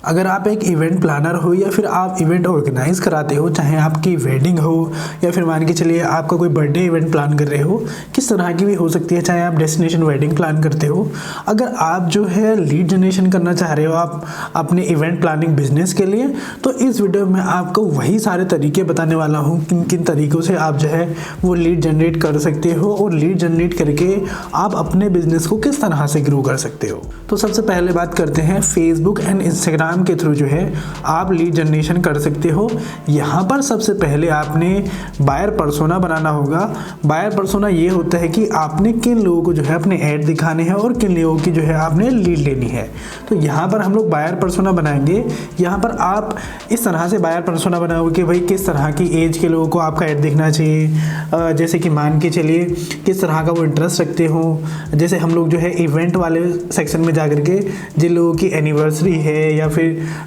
अगर आप एक इवेंट प्लानर हो या फिर आप इवेंट ऑर्गेनाइज कराते हो, चाहे आपकी वेडिंग हो या फिर मान के चलिए आपका कोई बर्थडे इवेंट प्लान कर रहे हो, किस तरह की भी हो सकती है, चाहे आप डेस्टिनेशन वेडिंग प्लान करते हो। अगर आप जो है लीड जनरेशन करना चाह रहे हो आप अपने इवेंट प्लानिंग बिजनेस के लिए, तो इस वीडियो में आपको वही सारे तरीके बताने वाला हूँ किन किन तरीकों से आप जो है वो लीड जनरेट कर सकते हो और लीड जनरेट करके आप अपने बिजनेस को किस तरह से ग्रो कर सकते हो। तो सबसे पहले बात करते हैं फेसबुक एंड इंस्टाग्राम के थ्रू जो है आप लीड जनरेशन कर सकते हो। यहाँ पर सबसे पहले आपने बायर पर्सोना बनाना होगा। बायर पर्सोना ये होता है कि आपने किन लोगों को जो है अपने ऐड दिखाने हैं और किन लोगों की जो है आपने लीड लेनी है। तो यहाँ पर हम लोग बायर पर्सोना बनाएंगे। यहाँ पर आप इस तरह से बायर पर्सोना बनाओगे कि भाई किस तरह की एज के लोगों को आपका ऐड दिखना चाहिए, जैसे कि मान के चलिए किस तरह का वो इंटरेस्ट रखते हो। जैसे हम लोग जो है इवेंट वाले सेक्शन में जा करके जिन लोगों की एनिवर्सरी है या फिर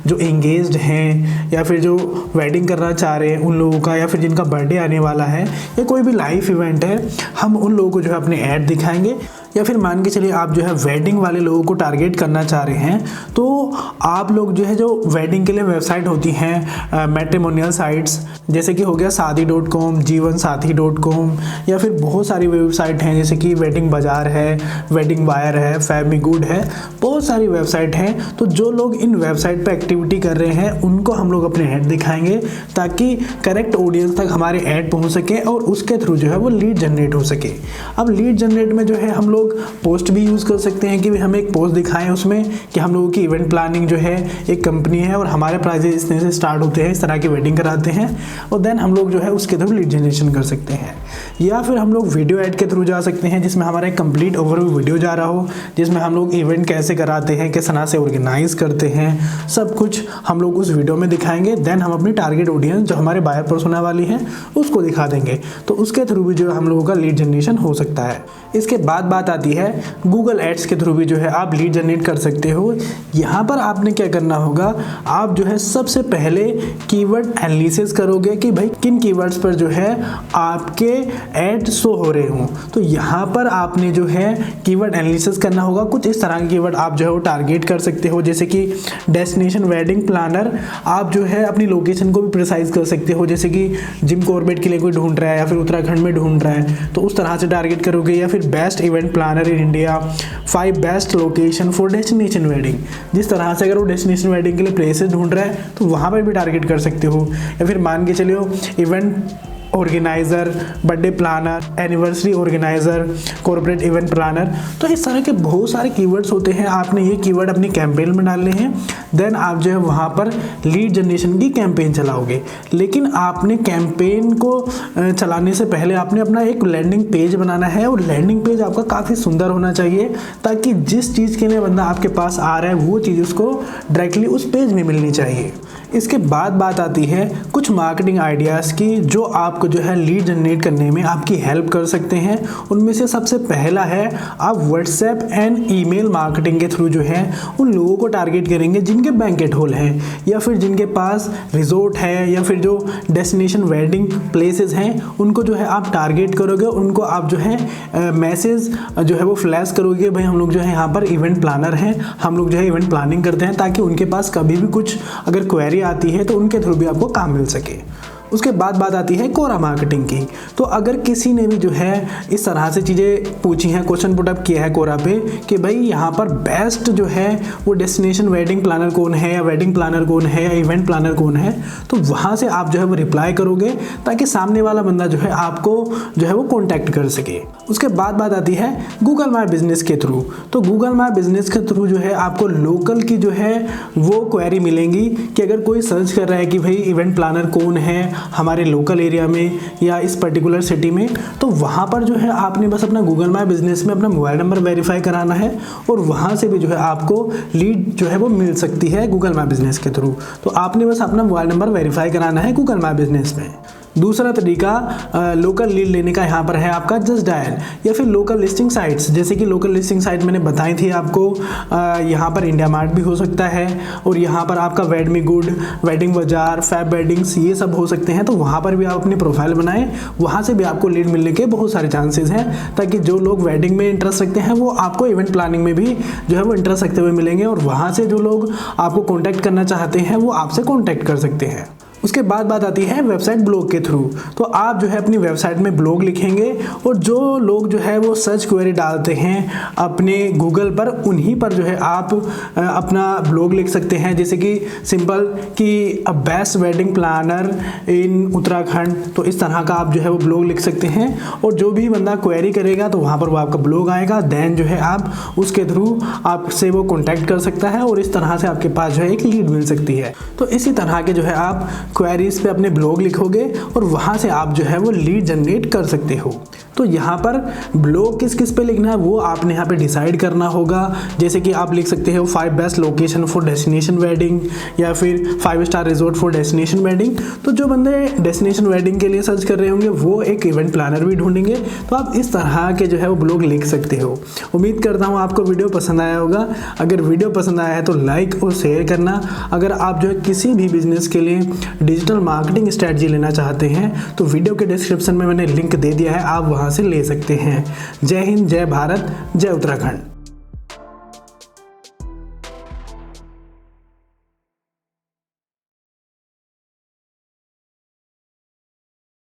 जो एंगेज्ड हैं या फिर जो वेडिंग करना चाह रहे हैं उन लोगों का, या फिर जिनका बर्थडे आने वाला है या कोई भी लाइफ इवेंट है, हम उन लोगों को जो है अपने ऐड दिखाएंगे। या फिर मान के चलिए आप जो है वेडिंग वाले लोगों को टारगेट करना चाह रहे हैं, तो आप लोग जो है जो वेडिंग के लिए वेबसाइट होती हैं मैट्रिमोनियल साइट्स, जैसे कि हो गया शादी.com, जीवनसाथी.com, या फिर बहुत सारी वेबसाइट हैं जैसे कि वेडिंग बाजार है, वेडिंग वायर है, फैमिगुड है, बहुत सारी वेबसाइट हैं। तो जो लोग इन वेबसाइट पर एक्टिविटी कर रहे हैं उनको हम लोग अपने ऐड दिखाएंगे ताकि करेक्ट ऑडियंस तक हमारे ऐड पहुँच सके और उसके थ्रू जो है वो लीड जनरेट हो सके। अब लीड जनरेट में जो है हम लोग पोस्ट भी यूज़ कर सकते हैं कि हम एक पोस्ट दिखाएं उसमें कि हम लोगों की इवेंट प्लानिंग जो है एक कंपनी है और हमारे प्राइजेस इतने से स्टार्ट होते हैं, इस तरह की वेडिंग कराते हैं, और देन हम लोग जो है उसके थ्रू लीड जनरेशन कर सकते हैं। या फिर हम लोग वीडियो ऐड के थ्रू जा सकते हैं जिसमें हमारा एक कंप्लीट ओवरव्यू वीडियो जा रहा हो, जिसमें हम लोग इवेंट कैसे कराते हैं, किस तरह से ऑर्गेनाइज करते हैं, सब कुछ हम लोग उस वीडियो में दिखाएंगे। देन हम अपनी टारगेट ऑडियंस जो हमारे बायर पर्सोना वाली है उसको दिखा देंगे, तो उसके थ्रू भी जो है हम लोगों का लीड जनरेशन हो सकता है। इसके बाद बात आती है गूगल एड्स के थ्रू भी जो है आप लीड जनरेट कर सकते हो। यहाँ पर आपने क्या करना होगा, आप जो है सबसे पहले कीवर्ड एनालिसिस करोगे कि भाई किन कीवर्ड्स पर जो है आपके ऐड शो हो रहे हों। तो यहाँ पर आपने जो है कीवर्ड एनालिसिस करना होगा। कुछ इस तरह के कीवर्ड आप जो है वो टारगेट कर सकते हो, जैसे कि डेस्टिनेशन वेडिंग प्लानर, आप जो है अपनी लोकेशन को भी प्रिसाइज कर सकते हो, जैसे कि जिम कॉर्बेट के लिए कोई ढूंढ रहा है या फिर उत्तराखंड में ढूंढ रहा है तो उस तरह से टारगेट करोगे। या फिर best event planner in India, 5 best location for destination wedding, जिस तरह से अगर वो डेस्टिनेशन वेडिंग के लिए प्लेसेस ढूंढ रहा है तो वहाँ पर भी टारगेट कर सकते हो। या फिर मान के चलिए event organiser, birthday planner, anniversary organiser, corporate event planner, तो इस तरह के बहुत सारे कीवर्ड्स होते हैं। आपने ये कीवर्ड अपनी कैंपेन में डालने हैं, देन आप जो है वहाँ पर लीड जनरेशन की कैंपेन चलाओगे। लेकिन आपने कैंपेन को चलाने से पहले आपने अपना एक लैंडिंग पेज बनाना है और लैंडिंग पेज आपका काफ़ी सुंदर होना चाहिए ताकि जिस चीज़ के लिए बंदा आपके पास आ रहा है वो चीज़ उसको डायरेक्टली उस पेज में मिलनी चाहिए। इसके बाद बात आती है कुछ मार्केटिंग आइडियाज़ की जो आपको जो है लीड जनरेट करने में आपकी हेल्प कर सकते हैं। उनमें से सबसे पहला है आप व्हाट्सएप एंड ईमेल मार्केटिंग के थ्रू जो है उन लोगों को टारगेट करेंगे जिनके बैंकेट हॉल हैं या फिर जिनके पास रिजोर्ट है या फिर जो डेस्टिनेशन वेडिंग प्लेसेस हैं उनको जो है आप टारगेट करोगे। उनको आप जो है मैसेज जो है वो फ्लैश करोगे, भाई हम लोग जो है यहाँ पर इवेंट प्लानर हैं, हम लोग जो है इवेंट प्लानिंग करते हैं, ताकि उनके पास कभी भी कुछ अगर क्वेरी आती है तो उनके थ्रू भी आपको काम मिल सके। उसके बाद बात आती है कोरा मार्केटिंग की। तो अगर किसी ने भी जो है इस तरह से चीज़ें पूछी हैं, क्वेश्चन पुटअप किया है कोरा पे कि भाई यहाँ पर बेस्ट जो है वो डेस्टिनेशन वेडिंग प्लानर कौन है या वेडिंग प्लानर कौन है या इवेंट प्लानर कौन है, तो वहाँ से आप जो है वो रिप्लाई करोगे ताकि सामने वाला बंदा जो है आपको जो है वो कॉन्टैक्ट कर सके। उसके बाद बात आती है गूगल माई बिजनेस के थ्रू। तो गूगल माई बिजनेस के थ्रू जो है आपको लोकल की जो है वो क्वेरी मिलेंगी कि अगर कोई सर्च कर रहा है कि भाई इवेंट प्लानर कौन है हमारे लोकल एरिया में या इस पर्टिकुलर सिटी में, तो वहाँ पर जो है आपने बस अपना गूगल माई बिजनेस में अपना मोबाइल नंबर वेरीफाई कराना है और वहाँ से भी जो है आपको लीड जो है वो मिल सकती है गूगल माई बिजनेस के थ्रू। तो आपने बस अपना मोबाइल नंबर वेरीफाई कराना है गूगल माई बिजनेस में। दूसरा तरीका लोकल लीड लेने का यहाँ पर है आपका जस्ट डायल या फिर लोकल लिस्टिंग साइट्स। जैसे कि लोकल लिस्टिंग साइट मैंने बताई थी आपको, यहाँ पर इंडिया मार्ट भी हो सकता है और यहाँ पर आपका वेडमी गुड, वेडिंग बाजार, फैब वेडिंग्स, ये सब हो सकते हैं। तो वहाँ पर भी आप अपनी प्रोफाइल बनाएं, वहाँ से भी आपको लीड मिलने के बहुत सारे चांसेस हैं, ताकि जो लोग वेडिंग में इंटरेस्ट रखते हैं वो आपको इवेंट प्लानिंग में भी जो है वो इंटरेस्ट रखते हुए मिलेंगे और वहाँ से जो लोग आपको कॉन्टैक्ट करना चाहते हैं वो आपसे कॉन्टैक्ट कर सकते हैं। उसके बाद बात आती है वेबसाइट ब्लॉग के थ्रू। तो आप जो है अपनी वेबसाइट में ब्लॉग लिखेंगे और जो लोग जो है वो सर्च क्वेरी डालते हैं अपने गूगल पर, उन्हीं पर जो है आप अपना ब्लॉग लिख सकते हैं। जैसे कि सिंपल कि best wedding planner in Uttarakhand, तो इस तरह का आप जो है वो ब्लॉग लिख सकते हैं और जो भी बंदा क्वेरी करेगा तो वहाँ पर वो आपका ब्लॉग आएगा, देन जो है आप उसके थ्रू आपसे वो कॉन्टैक्ट कर सकता है और इस तरह से आपके पास जो है एक लीड मिल सकती है। तो इसी तरह के जो है आप क्वेरीज पे अपने ब्लॉग लिखोगे और वहाँ से आप जो है वो लीड जनरेट कर सकते हो। तो यहाँ पर ब्लॉग किस किस पे लिखना है वो आपने यहाँ पे डिसाइड करना होगा। जैसे कि आप लिख सकते हो 5 best location for destination wedding या फिर 5 star resort for destination wedding. तो जो बंदे डेस्टिनेशन वेडिंग के लिए सर्च कर रहे होंगे वो एक इवेंट प्लानर भी ढूंढेंगे। तो आप इस तरह के जो है वो ब्लॉग लिख सकते हो। उम्मीद करता हूँ आपको वीडियो पसंद आया होगा। अगर वीडियो पसंद आया है तो लाइक और शेयर करना। अगर आप जो है किसी भी बिजनेस के लिए डिजिटल मार्केटिंग स्ट्रेटजी लेना चाहते हैं तो वीडियो के डिस्क्रिप्शन में मैंने लिंक दे दिया है, आप वहाँ से ले सकते हैं। जय हिंद, जय भारत, जय उत्तराखंड।